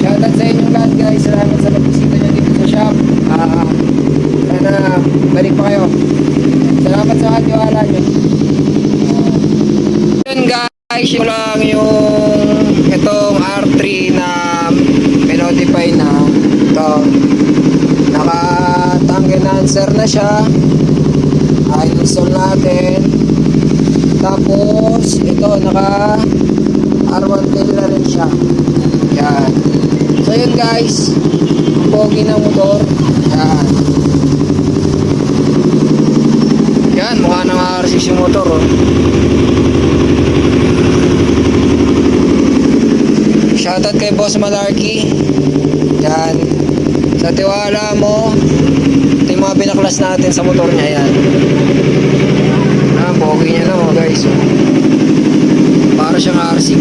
Shoutout sa inyo lahat guys. Salamat sa pagbisita nyo dito sa shop. Sana balik pa kayo. Salamat sa katiwala nyo. Yun guys, yun lang yung itong R3 na pinotify na ito. Naka-tank enhancer na siya. I-install natin. Tapos ito naka R1 tail na rin siya. Yan. So yun guys, ang pogi ng motor. Yan. Yan, mukha ng R6 yung motor oh. Shoutout kay Boss Malarkey. Yan. Sa tiwala mo, ito yung mga binaklas natin sa motor niya. Yan. Pogi niya lang oh guys. Para siyang R6.